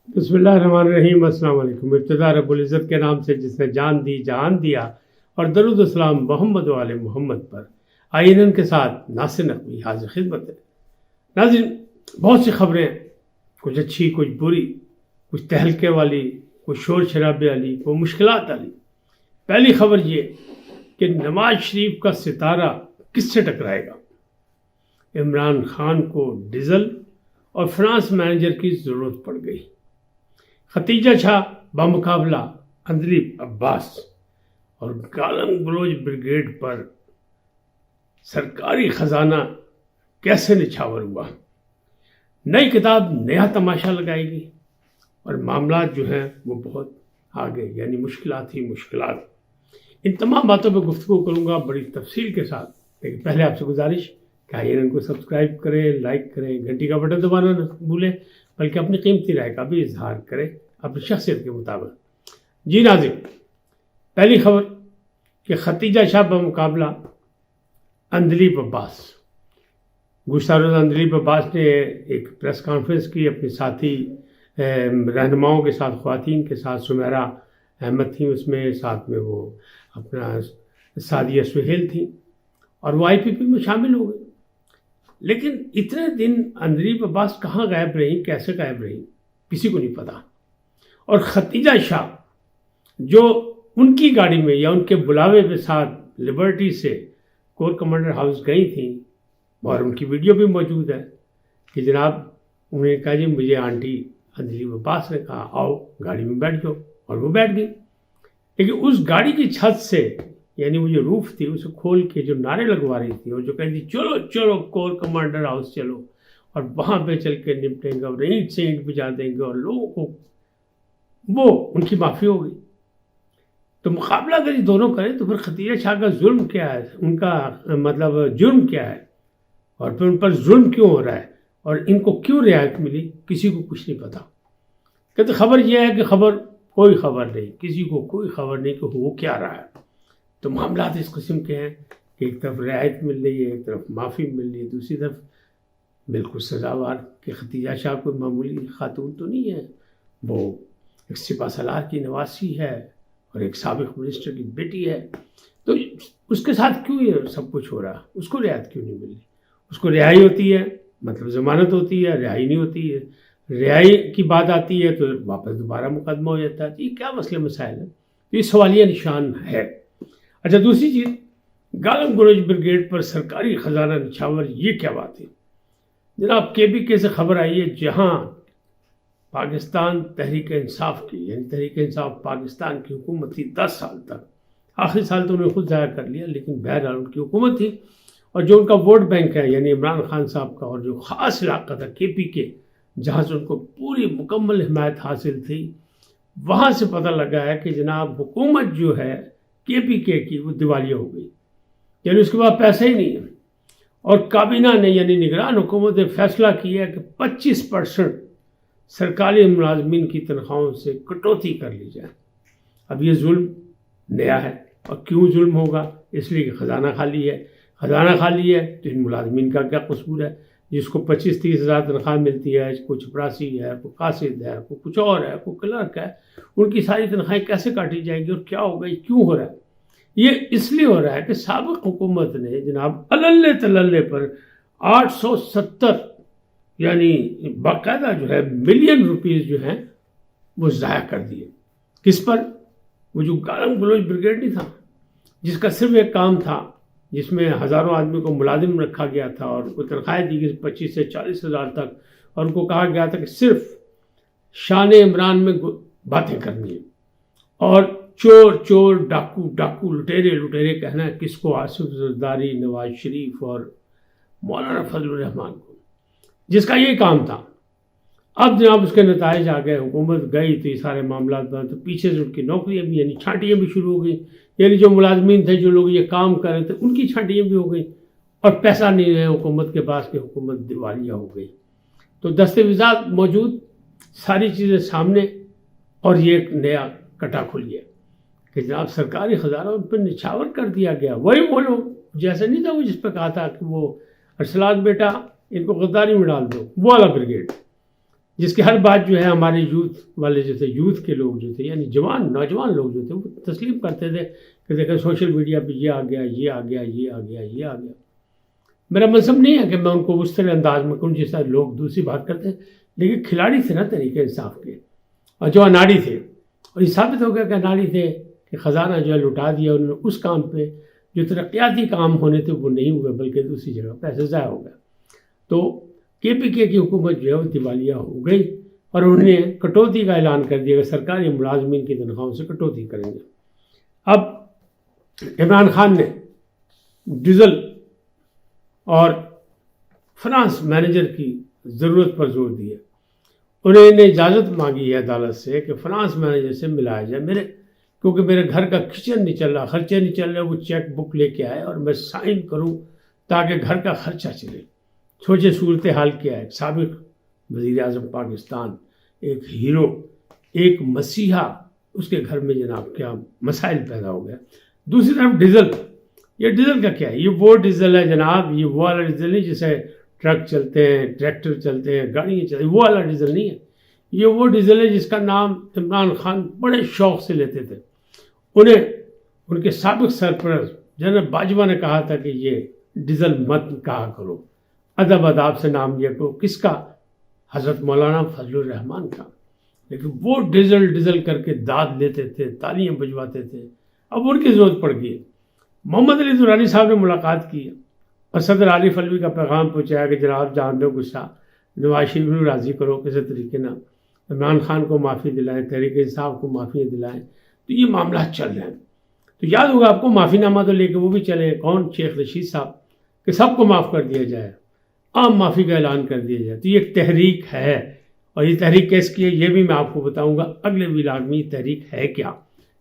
بسم اللہ الرحمن الرحیم۔ السلام علیکم۔ ابتدا رب العزت کے نام سے جس نے جان دی جہان دیا، اور درود السلام محمد و آل محمد پر۔ آئین کے ساتھ ناصر نقوی حاضر خدمت ہے۔ ناظرین، بہت سی خبریں ہیں، کچھ اچھی، کچھ بری، کچھ تہلکے والی، کچھ شور شرابے والی، کوئی مشکلات والی۔ پہلی خبر یہ کہ نواز شریف کا ستارہ کس سے ٹکرائے گا؟ عمران خان کو ڈیزل اور فرانس مینیجر کی ضرورت پڑ گئی۔ ختیجہ شاہ بمقابلہ اندلیب عباس اور گالم گلوچ بریگیڈ پر سرکاری خزانہ کیسے نچھاور ہوا؟ نئی کتاب نیا تماشا لگائے گی، اور معاملات جو ہیں وہ بہت آگے، یعنی مشکلات ہی مشکلات۔ ان تمام باتوں پہ گفتگو کروں گا بڑی تفصیل کے ساتھ، لیکن پہلے آپ سے گزارش کہ آئین کو سبسکرائب کریں، لائک کریں، گھنٹی کا بٹن دبانا نہ بھولیں، بلکہ اپنی قیمتی رائے کا بھی اظہار کریں اپنی شخصیت کے مطابق۔ جی ناظرین، پہلی خبر کہ ختیجہ شاہ بمقابلہ اندلیب عباس۔ گزشتہ روز اندلیب عباس نے ایک پریس کانفرنس کی اپنی ساتھی رہنماؤں کے ساتھ، خواتین کے ساتھ۔ سمیرہ احمد تھیں اس میں، ساتھ میں وہ اپنا سعدیہ سہیل تھیں، اور وہ آئی پی پی میں شامل ہو گئی۔ لیکن اتنے دن اندلیب عباس کہاں غائب رہیں، کیسے غائب رہیں، کسی کو نہیں پتا۔ اور ختیجہ شاہ جو ان کی گاڑی میں یا ان کے بلاوے کے ساتھ لبرٹی سے کور کمانڈر ہاؤس گئی تھیں، اور ان کی ویڈیو بھی موجود ہے کہ جناب انہوں نے کہا جی مجھے آنٹی اندلیب عباس نے کہا آؤ گاڑی میں بیٹھ جاؤ، اور وہ بیٹھ گئی۔ لیکن اس گاڑی کی چھت سے، یعنی وہ جو روف تھی اسے کھول کے جو نعرے لگوا رہی تھی، اور جو کہتی چلو چلو کور کمانڈر ہاؤس چلو، اور وہاں پہ چل کے نپٹیں گے، اور اینٹ سے اینٹ بجا دیں گے، اور لوگوں کو، وہ ان کی معافی ہو گئی۔ تو مقابلہ اگر یہ دونوں کریں تو پھر ختیجہ شاہ کا ظلم کیا ہے، ان کا مطلب جرم کیا ہے، اور پھر ان پر ظلم کیوں ہو رہا ہے، اور ان کو کیوں رعایت ملی، کسی کو کچھ نہیں پتا۔ کہتے خبر یہ ہے کہ کوئی خبر نہیں، کسی کو کوئی خبر نہیں کہ ہو کیا رہا ہے۔ تو معاملات اس قسم کے ہیں کہ ایک طرف رعایت مل رہی ہے، ایک طرف معافی مل رہی ہے، دوسری طرف بالکل سزاوار کہ ختیجہ شاہ کوئی معمولی خاتون تو نہیں ہے، وہ ایک سپہ سالار کی نواسی ہے، اور ایک سابق منسٹر کی بیٹی ہے۔ تو اس کے ساتھ کیوں یہ سب کچھ ہو رہا؟ اس کو رعایت کیوں نہیں مل رہی؟ اس کو رہائی ہوتی ہے، مطلب ضمانت ہوتی ہے، رہائی نہیں ہوتی ہے۔ رہائی کی بات آتی ہے تو واپس دوبارہ مقدمہ ہو جاتا ہے۔ تو یہ کیا مسئلے مسائل ہیں؟ تو یہ سوالیہ نشان ہے۔ اچھا، دوسری چیز، گالم گلوچ بریگیڈ پر سرکاری خزانہ نچھاور، یہ کیا بات ہے؟ جناب KPK سے خبر آئی ہے، جہاں پاکستان تحریک انصاف کی، یعنی تحریک انصاف پاکستان کی حکومت تھی 10 سال تک، آخری سال تو انہوں نے خود ضائع کر لیا، لیکن بہرحال ان کی حکومت تھی، اور جو ان کا ووٹ بینک ہے یعنی عمران خان صاحب کا، اور جو خاص علاقہ تھا KPK، جہاں سے ان کو پوری مکمل حمایت حاصل تھی، وہاں سے پتہ لگا ہے کہ جناب حکومت جو ہے KPK کی وہ دیوالیہ ہو گئی، یعنی اس کے بعد پیسے ہی نہیں ہیں۔ اور کابینہ نے یعنی نگران حکومت نے فیصلہ کیا ہے کہ 25% سرکاری ملازمین کی تنخواہوں سے کٹوتی کر لی جائے۔ اب یہ ظلم نیا ہے، اور کیوں ظلم ہوگا؟ اس لیے کہ خزانہ خالی ہے۔ خزانہ خالی ہے تو ان ملازمین کا کیا قصور ہے؟ جس کو 25-30 ہزار تنخواہ ملتی ہے، کوئی چپراسی ہے، کوئی قاصد ہے، کوئی کچھ اور ہے، کوئی کلرک ہے، ان کی ساری تنخواہیں کیسے کاٹی جائیں گی، اور کیا ہوگا؟ یہ کیوں ہو رہا ہے؟ یہ اس لیے ہو رہا ہے کہ سابق حکومت نے جناب اللے تللے پر 870 یعنی باقاعدہ جو ہے ملین روپیز جو ہیں وہ ضائع کر دیے۔ کس پر؟ وہ جو گالم گلوچ بریگیڈ نہیں تھا، جس کا صرف ایک کام تھا، جس میں ہزاروں آدمی کو ملازم رکھا گیا تھا، اور ان کو تنخواہیں دی گئی 25 سے 40 ہزار تک، اور ان کو کہا گیا تھا کہ صرف شان عمران میں باتیں کرنی ہیں، اور چور چور، ڈاکو ڈاکو، لٹیرے لٹیرے کہنا ہے کس کو؟ آصف زرداری، نواز شریف اور مولانا فضل الرحمان کو، جس کا یہ کام تھا۔ اب جناب اس کے نتائج آ گئے، حکومت گئی تو یہ سارے معاملات بند، تو پیچھے سے ان کی نوکریاں بھی یعنی چھانٹیاں بھی شروع ہو گئی، یعنی جو ملازمین تھے، جو لوگ یہ کام کر رہے تھے، ان کی چھانٹیاں بھی ہو گئی، اور پیسہ نہیں ہے حکومت کے پاس کہ حکومت دیوالیہ ہو گئی۔ تو دستاویزات موجود، ساری چیزیں سامنے، اور یہ ایک نیا کٹا کھل گیا کہ جناب سرکاری خزانہ ان پر نچھاور کر دیا گیا۔ وہی وہ لوگ، جیسے نہیں تھا وہ جس پہ کہا تھا کہ وہ ارسلان بیٹا ان کو غداری میں ڈال دو، وہ والا بریگیڈ، جس کی ہر بات جو ہے ہمارے یوتھ والے جو تھے، یوتھ کے لوگ جو تھے، یعنی نوجوان لوگ جو تھے، وہ تسلیم کرتے تھے کہ دیکھیں سوشل میڈیا پہ یہ آ گیا، یہ آ گیا، یہ آ گیا، یہ آ گیا۔ میرا مطلب نہیں ہے کہ میں ان کو اس طرح انداز میں کروں جس طرح لوگ دوسری بات کرتے ہیں، لیکن کھلاڑی تھے نا طریقے انصاف کے، اور جو اناڑی تھے، اور یہ ثابت ہو گیا کہ اناڑی تھے کہ خزانہ جو ہے لٹا دیا انہوں نے اس کام پہ جو ترقیاتی کام ہونے تھے وہ نہیں ہوئے، بلکہ دوسری جگہ پیسے ضائع ہو گیا۔ تو کے پی کے کی حکومت جو ہے وہ دیوالیہ ہو گئی، اور انہوں نے کٹوتی کا اعلان کر دیا کہ سرکاری ملازمین کی تنخواہوں سے کٹوتی کریں گے۔ اب عمران خان نے ڈیزل اور فنانس مینیجر کی ضرورت پر زور دیا، انہوں نے اجازت مانگی ہے عدالت سے کہ فنانس مینیجر سے ملایا جائے، کیونکہ میرے گھر کا کچن نہیں چل رہا، خرچے نہیں چل رہے، وہ چیک بک لے کے آئے اور میں سائن کروں تاکہ گھر کا خرچہ چلے۔ سوچے صورتحال کیا ہے، سابق وزیر اعظم پاکستان، ایک ہیرو، ایک مسیحا، اس کے گھر میں جناب کیا مسائل پیدا ہو گیا۔ دوسری طرف ڈیزل، یہ ڈیزل کا کیا ہے؟ یہ وہ ڈیزل ہے جناب، یہ وہ والا ڈیزل نہیں جسے ٹرک چلتے ہیں، ٹریکٹر چلتے ہیں، گاڑیاں چلتی ہیں، وہ والا ڈیزل نہیں ہے۔ یہ وہ ڈیزل ہے جس کا نام عمران خان بڑے شوق سے لیتے تھے۔ انہیں ان کے سابق سرپرست جنرل باجوہ نے کہا تھا کہ یہ ڈیزل مت کہا کرو، ادب آداب سے نام لیا کرو۔ کس کا؟ حضرت مولانا فضل الرحمان کا۔ لیکن وہ ڈیزل کر کے داد لیتے تھے، تالیاں بجواتے تھے۔ اب ان کی ضرورت پڑ گئی۔ محمد علی درانی صاحب نے ملاقات کی اور صدر عارف علوی کا پیغام پہنچایا کہ جناب جان دو غصہ، نواز شریف کو راضی کرو کسی طریقے نہ، عمران خان کو معافی دلائیں، تحریک انصاف کو معافی دلائیں۔ تو یہ معاملات چل رہے ہیں۔ تو یاد ہوگا آپ کو معافی نامہ تو لے کے وہ بھی چلے، کون؟ شیخ رشید صاحب، کہ سب کو معاف کر دیا جائے، عام معافی کا اعلان کر دیا جائے۔ تو یہ ایک تحریک ہے، اور یہ تحریک کیس کی ہے یہ بھی میں آپ کو بتاؤں گا اگلے ولاگ میں۔ یہ تحریک ہے کیا،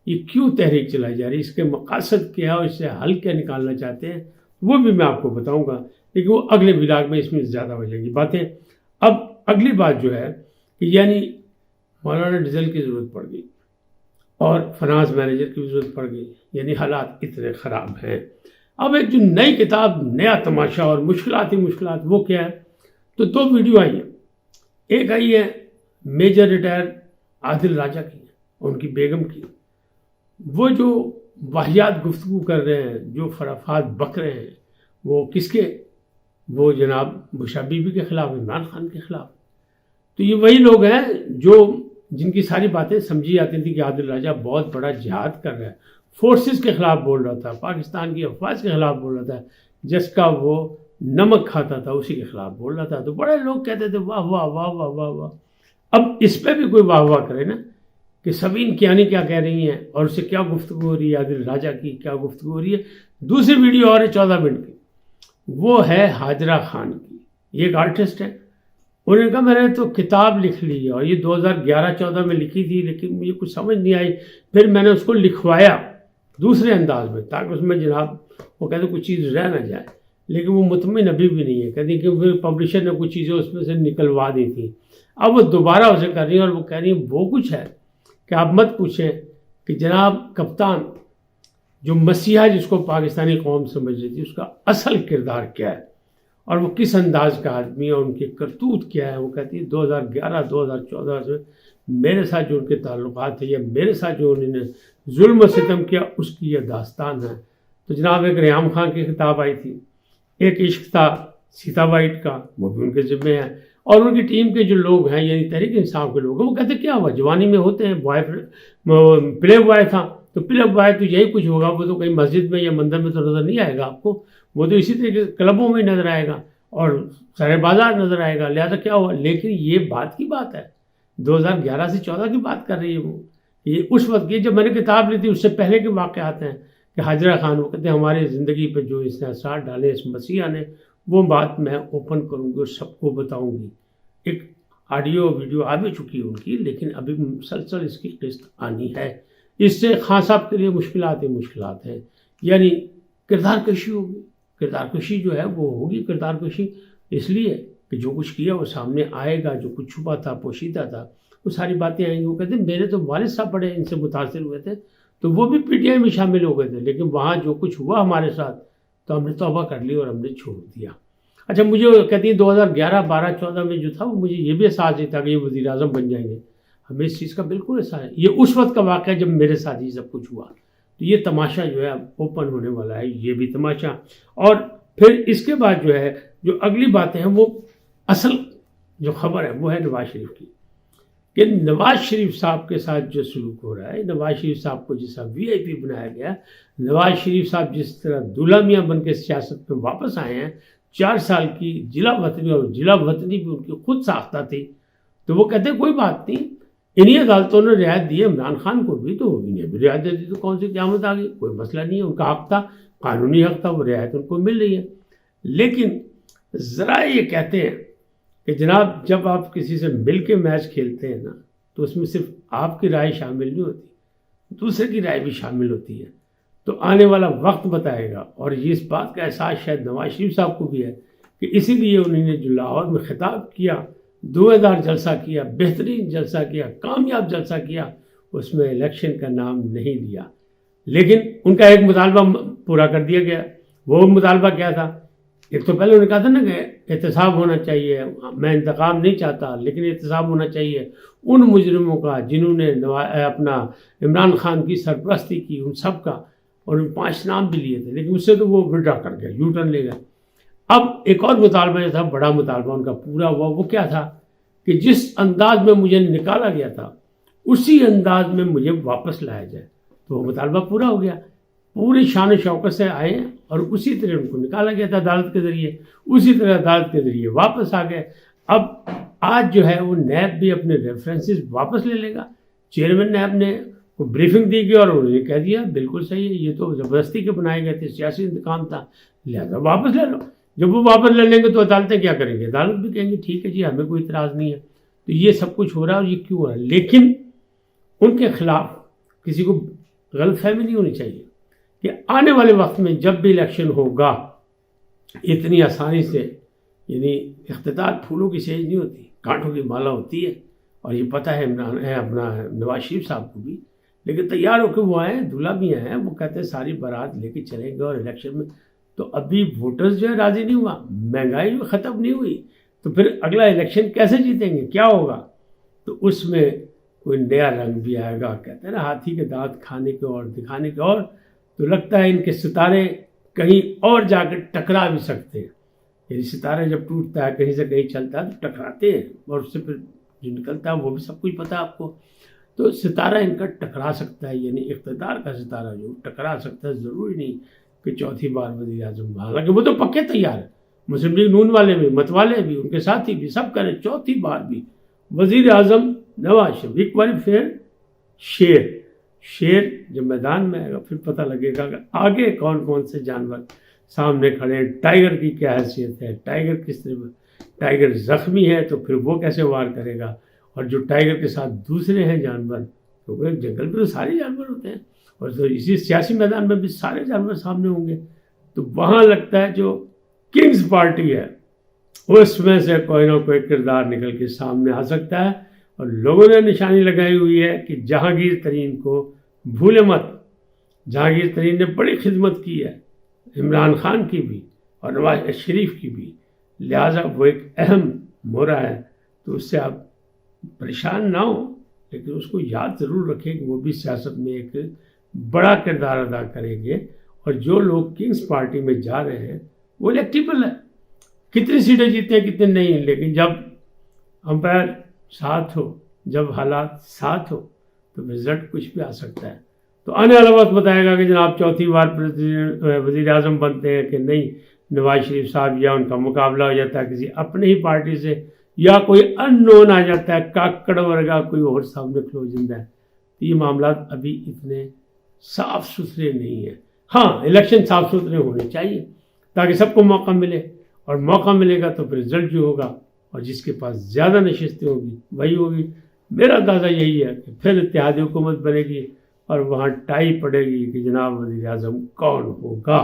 یہ کیوں تحریک چلائی جا رہی ہے، اس کے مقاصد کیا ہے اور اس سے حل کیا نکالنا چاہتے ہیں، وہ بھی میں آپ کو بتاؤں گا، لیکن وہ اگلے ولاگ میں اس میں زیادہ ہو جائیں گی باتیں۔ اب اگلی بات جو ہے کہ یعنی مولانا ڈیزل کی ضرورت پڑ گئی اور فنانس مینیجر کی بھی ضرورت پڑ گئی، یعنی حالات اتنے خراب ہیں۔ اب ایک جو نئی کتاب، نیا تماشا اور مشکلات ہی مشکلات، وہ کیا ہے؟ تو دو ویڈیو آئی ہیں۔ ایک آئی ہے میجر ریٹائر عادل راجہ کی اور ان کی بیگم کی، وہ جو واہیات گفتگو کر رہے ہیں، جو خرافات بک رہے ہیں، وہ کس کے؟ وہ جناب بشرا بی بی کے خلاف، عمران خان کے خلاف۔ تو یہ وہی لوگ ہیں جن کی ساری باتیں سمجھی جاتی تھیں کہ عادل راجہ بہت بڑا جہاد کر رہا ہے، فورسز کے خلاف بول رہا تھا، پاکستان کی افواج کے خلاف بول رہا تھا، جس کا وہ نمک کھاتا تھا اسی کے خلاف بول رہا تھا۔ تو بڑے لوگ کہتے تھے واہ واہ واہ واہ واہ واہ۔ اب اس پہ بھی کوئی واہ واہ کرے نا کہ سبین کیانی کیا کہہ رہی ہیں اور اس سے کیا گفتگو ہو رہی ہے، عادل راجہ کی کیا گفتگو ہو رہی ہے۔ دوسری ویڈیو اور ہے 14 منٹ کی، وہ ہے حاجرہ خان کی، یہ ایک آرٹسٹ ہے۔ انہوں نے کہا میں نے تو کتاب لکھ لی ہے اور یہ 2011-14 میں لکھی تھی، لیکن مجھے کچھ سمجھ نہیں آئی، پھر میں نے اس کو لکھوایا دوسرے انداز میں تاکہ اس میں جناب وہ کہتے کچھ چیز رہ نہ جائے، لیکن وہ مطمئن ابھی بھی نہیں ہے، کہتی کہ پھر پبلشر نے کچھ چیزیں اس میں سے نکلوا دی تھی، اب وہ دوبارہ اسے کر رہی ہیں اور وہ کہہ رہی ہیں وہ کچھ ہے کہ آپ مت پوچھیں کہ جناب کپتان جو مسیحا جس کو پاکستانی قوم سمجھ رہی تھی اس کا اصل کردار کیا ہے اور وہ کس انداز کا آدمی ہے اور ان کی کرتوت کیا ہے۔ وہ کہتی ہے 2011-2014 سے میرے ساتھ جو ان کے تعلقات ہیں یا میرے ساتھ جو انہوں نے ظلم و ستم کیا اس کی یہ داستان ہے۔ تو جناب ایک ریحام خان کی کتاب آئی تھی، ایک عشق تھا سیتا وائٹ کا، وہ بھی ان کے ذمے ہے، اور ان کی ٹیم کے جو لوگ ہیں یعنی تحریک انصاف کے لوگ ہیں وہ کہتے کیا ہوا، جوانی میں ہوتے ہیں پلے بوائے تھا، تو پلے بوائے تو یہی کچھ ہوگا، وہ تو کہیں مسجد میں یا مندر میں تو نظر نہیں آئے گا آپ کو، وہ تو اسی طریقے کلبوں میں نظر آئے گا اور سارے بازار نظر آئے گا، لہذا کیا ہوا۔ لیکن یہ بات کی بات ہے 2011 سے 14 کی بات کر رہی ہے وہ، یہ اس وقت کی جب میں نے کتاب لی تھی اس سے پہلے کے واقعات ہیں کہ حاجرہ خان وہ کہتے ہیں ہماری زندگی پہ جو اس نے اثرات ڈالے اس مسیحا نے، وہ بات میں اوپن کروں گی اور سب کو بتاؤں گی۔ ایک آڈیو ویڈیو آ بھی چکی ہے ان کی، لیکن ابھی مسلسل اس کی قسط آنی ہے۔ اس سے خان صاحب کے لیے مشکلات ہی مشکلات ہیں، یعنی کردار کشی ہوگی، کردار کشی جو ہے وہ ہوگی، کردار کشی اس لیے کہ جو کچھ کیا وہ سامنے آئے گا، جو کچھ چھپا تھا پوشیدہ تھا وہ ساری باتیں آئیں گی۔ وہ کہتے ہیں میرے تو والد صاحب بڑے ان سے متاثر ہوئے تھے تو وہ بھی پی ٹی آئی میں شامل ہو گئے تھے، لیکن وہاں جو کچھ ہوا ہمارے ساتھ تو ہم نے توبہ کر لی اور ہم نے چھوڑ دیا۔ اچھا مجھے کہتی ہیں 2011 12 14 میں جو تھا وہ مجھے یہ بھی احساس نہیں تھا کہ یہ وزیر اعظم بن جائیں گے. ہمیں اس چیز کا بالکل احساس ہے. یہ اس وقت کا واقعہ جب میرے ساتھ یہ سب کچھ ہوا. تو یہ تماشا جو ہے اب اوپن ہونے والا ہے, یہ بھی تماشا. اور پھر اس کے بعد جو ہے جو اگلی باتیں ہیں وہ اصل جو خبر ہے وہ ہے نواز شریف کی, کہ نواز شریف صاحب کے ساتھ جو سلوک ہو رہا ہے, نواز شریف صاحب کو جس طرح وی آئی پی بنایا گیا, نواز شریف صاحب جس طرح دولہا میاں بن کے سیاست میں واپس آئے ہیں, 4 سال کی جلا وطنی, اور جلا وطنی بھی ان کی خود ساختہ تھی. تو وہ کہتے ہیں کوئی بات نہیں, انہی عدالتوں نے رعایت دی ہے عمران خان کو بھی, تو انہیں بھی رعایت دے دی, تو کون سی قیامت آ گئی, کوئی مسئلہ نہیں ہے, ان کا حق تھا, قانونی حق تھا, وہ رعایت ان کو مل رہی ہے. لیکن ذرا یہ کہتے ہیں کہ جناب جب آپ کسی سے مل کے میچ کھیلتے ہیں نا, تو اس میں صرف آپ کی رائے شامل نہیں ہوتی, دوسرے کی رائے بھی شامل ہوتی ہے. تو آنے والا وقت بتائے گا. اور یہ اس بات کا احساس شاید نواز شریف صاحب کو بھی ہے کہ اسی لیے انہوں نے جو لاہور میں خطاب کیا, دھویں دار جلسہ کیا, بہترین جلسہ کیا, کامیاب جلسہ کیا, اس میں الیکشن کا نام نہیں لیا. لیکن ان کا ایک مطالبہ پورا کر دیا گیا. وہ مطالبہ کیا تھا؟ ایک تو پہلے انہوں نے کہا تھا نا کہ احتساب ہونا چاہیے, میں انتقام نہیں چاہتا, لیکن احتساب ہونا چاہیے ان مجرموں کا جنہوں نے اپنا عمران خان کی سرپرستی کی, ان سب کا. اور 5 نام بھی لیے تھے, لیکن اس سے تو وہ وڈرا کر گیا, یو ٹرن لے گئے. اب ایک اور مطالبہ جو تھا, بڑا مطالبہ ان کا پورا ہوا. وہ کیا تھا کہ جس انداز میں مجھے نکالا گیا تھا اسی انداز میں مجھے واپس لایا جائے. تو وہ مطالبہ پورا ہو گیا, پوری شان و شوکت سے آئے ہیں, اور اسی طرح ان کو نکالا گیا تھا عدالت کے ذریعے, اسی طرح عدالت کے ذریعے واپس آ گئے. اب آج جو ہے وہ نیب بھی اپنے ریفرنسز واپس لے لے گا. چیئرمین نیب نے کو بریفنگ دی گئی اور انہوں نے کہہ دیا بالکل صحیح ہے, یہ تو زبردستی کے بنائے گئے تھے, سیاسی انتقام تھا, لہٰذا واپس لے لو. جب وہ واپس لے لیں گے تو عدالتیں کیا کریں گے؟ عدالت بھی کہیں گے ٹھیک ہے جی, ہمیں کوئی اعتراض نہیں ہے. تو یہ سب کچھ ہو رہا ہے, اور یہ کیوں ہو رہا ہے؟ لیکن ان کے خلاف کسی کو غلط فہمی نہیں ہونی چاہیے کہ آنے والے وقت میں جب بھی الیکشن ہوگا اتنی آسانی سے, یعنی اقتدار پھولوں کی سیج نہیں ہوتی, کانٹوں کی مالا ہوتی ہے. اور یہ پتہ ہے اپنا نواز شریف صاحب کو بھی. لیکن تیار ہو کے وہ آئے, دولہا بھی آئے ہیں, وہ کہتے ہیں ساری بارات لے کے چلیں گے. اور الیکشن میں تو ابھی ووٹرز جو ہے راضی نہیں ہوا, مہنگائی جو ختم نہیں ہوئی, تو پھر اگلا الیکشن کیسے جیتیں گے, کیا ہوگا؟ تو اس میں کوئی نیا رنگ بھی آئے گا. کہتے ہیں نا ہاتھی کے دانت کھانے کے اور دکھانے کے اور. تو لگتا ہے ان کے ستارے کہیں اور جا کے ٹکرا بھی سکتے ہیں. یعنی ستارے جب ٹوٹتا ہے کہیں سے کہیں چلتا ہے تو ٹکراتے ہیں, اور اس سے پھر جو نکلتا ہے وہ بھی سب کچھ پتہ ہے آپ کو. تو ستارہ ان کا ٹکرا سکتا ہے, یعنی اقتدار کا ستارہ جو ٹکرا سکتا ہے. ضروری نہیں کہ چوتھی بار وزیر اعظم, حالانکہ وہ تو پکے تیار ہیں, مسلم لیگ نون والے بھی, مت والے بھی, ان کے ساتھی بھی, سب کریں چوتھی بار بھی وزیر اعظم نواز شریف. ایک بار پھر شیر جب میدان میں آئے گا پھر پتہ لگے گا کہ آگے کون کون سے جانور سامنے کھڑے ہیں. ٹائیگر کی کیا حیثیت ہے, ٹائیگر کس طرح, ٹائیگر زخمی ہے تو پھر وہ کیسے وار کرے گا, اور جو ٹائیگر کے ساتھ دوسرے ہیں جانور, کیونکہ جنگل میں تو سارے جانور ہوتے ہیں, اور تو اسی سیاسی میدان میں بھی سارے جانور سامنے ہوں گے. تو وہاں لگتا ہے جو کنگز پارٹی ہے اس میں سے کوئی نہ کوئی کردار نکل کے سامنے آ سکتا ہے. اور لوگوں نے نشانی لگائی ہوئی ہے کہ جہانگیر ترین کو بھولے مت. جہانگیر ترین نے بڑی خدمت کی ہے, عمران خان کی بھی اور نواز شریف کی بھی, لہٰذا وہ ایک اہم مورا ہے. تو اس سے آپ پریشان نہ ہو, لیکن اس کو یاد ضرور رکھیں کہ وہ بھی سیاست میں ایک بڑا کردار ادا کریں گے. اور جو لوگ کنگز پارٹی میں جا رہے ہیں وہ الیکٹیبل ہے, کتنی سیٹیں جیتے ہیں کتنے نہیں, لیکن جب امپائر ساتھ ہو, جب حالات ساتھ ہو تو رزلٹ کچھ بھی آ سکتا ہے. تو آنے والا وقت بتائے گا کہ جناب چوتھی بار وزیر اعظم بنتے ہیں کہ نہیں نواز شریف صاحب, یا ان کا مقابلہ ہو جاتا ہے کسی اپنے ہی پارٹی سے, یا کوئی ان نون آ جاتا ہے, کاکڑ ورگا کوئی اور سامنے کھلو جاتا ہے. تو یہ معاملات ابھی اتنے صاف ستھرے نہیں ہیں. ہاں الیکشن صاف ستھرے ہونے چاہیے تاکہ سب کو موقع ملے, اور موقع ملے گا تو پھر رزلٹ جو ہوگا, اور جس کے پاس زیادہ نشستیں ہوگی وہی ہوگی. میرا اندازہ یہی ہے کہ پھر اتحادی حکومت بنے گی اور وہاں ٹائی پڑے گی کہ جناب وزیر اعظم کون ہوگا.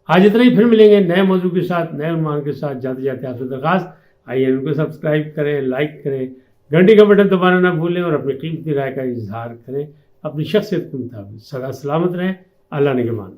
آج اتنا ہی, پھر ملیں گے نئے موضوع کے ساتھ, نئے عنوان کے ساتھ. جاتے جاتے آپ سے درخواست, آئیے ان کو سبسکرائب کریں, لائک کریں, گھنٹی کا بٹن دبانا نہ بھولیں, اور اپنی قیمتی رائے کا اظہار کریں. اپنی شخصیت کے مطابق سدا سلامت رہیں. اللہ نگہبان.